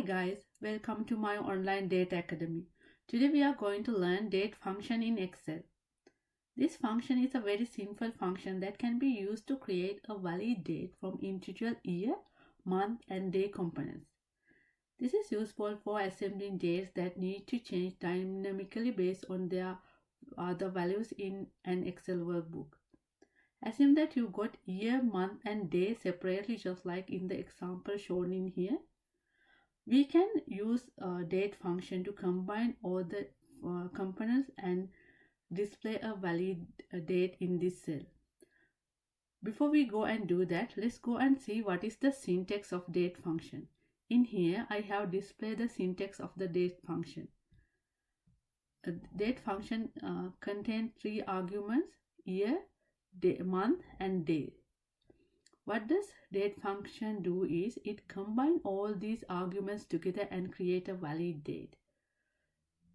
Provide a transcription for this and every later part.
Hi guys, welcome to my online date academy. Today we are going to learn date function in Excel. This function is a very simple function that can be used to create a valid date from individual year, month and day components. This is useful for assembling dates that need to change dynamically based on their other values in an Excel workbook. Assume that you got year, month and day separately just like in the example shown in here. We can use a date function to combine all the components and display a valid date in this cell. Before we go and do that, let's go and see what is the syntax of date function. In here, I have displayed the syntax of the date function. Date function contains three arguments: year, day, month and day. What does date function do is it combines all these arguments together and create a valid date.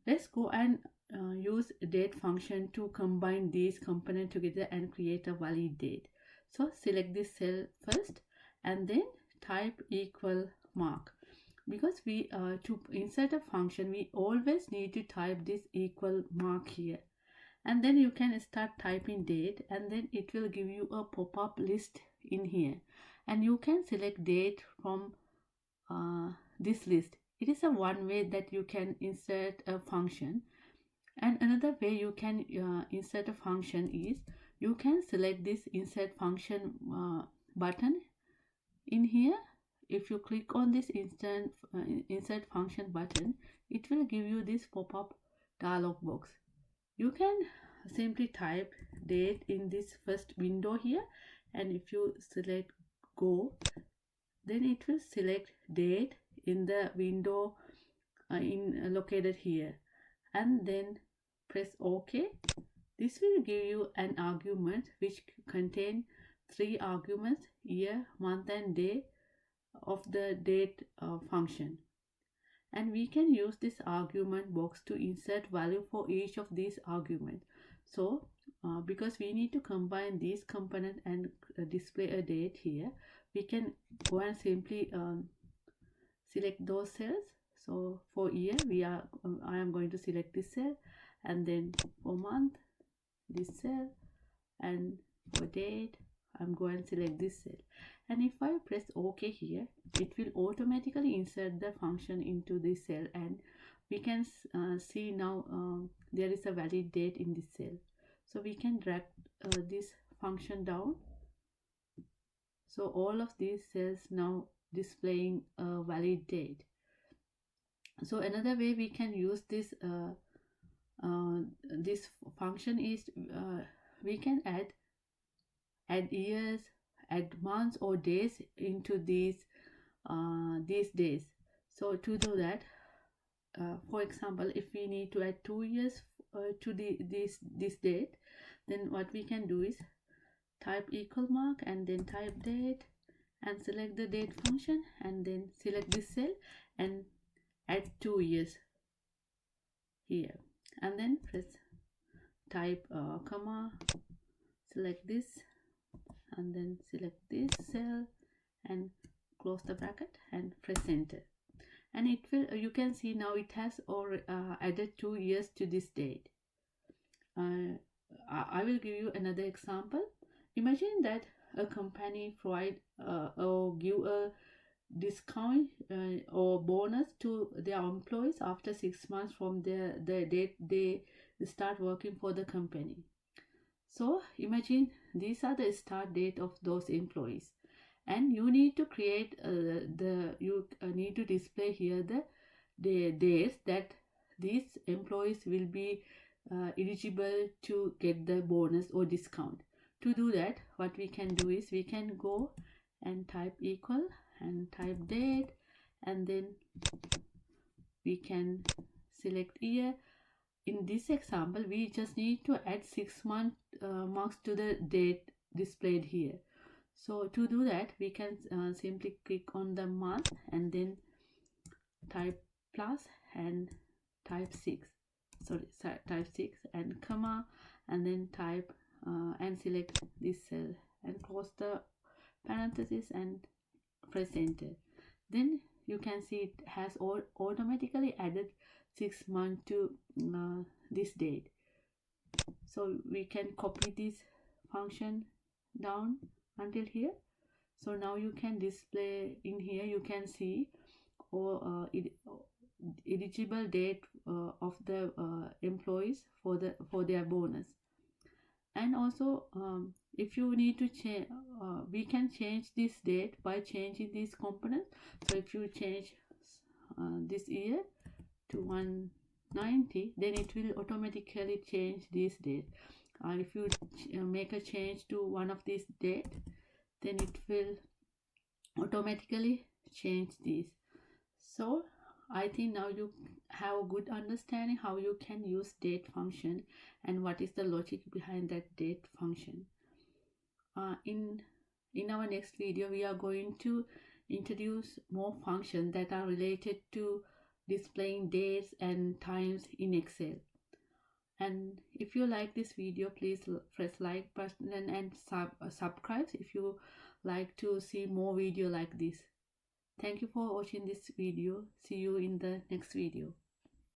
Let's go and use date function to combine these components together and create a valid date. So select this cell first and then type equal mark. Because we to insert a function, we always need to type this equal mark here. And then you can start typing date and then it will give you a pop-up list in here. And you can select date from this list. It is a one way that you can insert a function. And another way you can insert a function is you can select this insert function button in here. If you click on this insert function button, it will give you this pop-up dialog box. You can simply type date in this first window here, and if you select go, then it will select date in the window located here, and then press OK. This will give you an argument which contain three arguments: year, month and day of the date function. And we can use this argument box to insert value for each of these arguments. So because we need to combine these components and display a date here, we can go and simply select those cells. So for year I am going to select this cell, and then for month this cell, and for date I'm going to select this cell. And if I press OK here, it will automatically insert the function into this cell, and we can see now there is a valid date in this cell. So we can drag this function down. So all of these cells now displaying a valid date. So another way we can use this this function is we can add years, add months or days into these days. So to do that, for example, if we need to add 2 years to this date, then what we can do is type equal mark and then type date and select the date function, and then select this cell and add 2 years here, and then press type comma, select this and then select this cell and close the bracket and press enter, and it will you can see now it has added 2 years to this date. I will give you another example. Imagine that a company provide or give a discount or bonus to their employees after 6 months from the date they start working for the company. So imagine these are the start date of those employees, and you need to create you need to display here the days that these employees will be eligible to get the bonus or discount. To do that, what we can do is we can go and type equal and type date, and then we can select year. In this example, we just need to add 6 marks to the date displayed here. So to do that, we can simply click on the month and then type plus and type 6. Sorry, type 6 and comma, and then type and select this cell and close the parenthesis and press enter. Then you can see it has automatically added 6 months to this date. So we can copy this function down until here. So now you can display in here, you can see or eligible date of the employees for their bonus. And also if you need to change, we can change this date by changing these components. So if you change this year to 190, then it will automatically change this date. If you make a change to one of these date, then it will automatically change these. So I think now you have a good understanding how you can use date function and what is the logic behind that date function. In our next video, we are going to introduce more functions that are related to displaying dates and times in Excel. And if you like this video, please press like button and subscribe if you like to see more video like this. Thank you for watching this video. See you in the next video.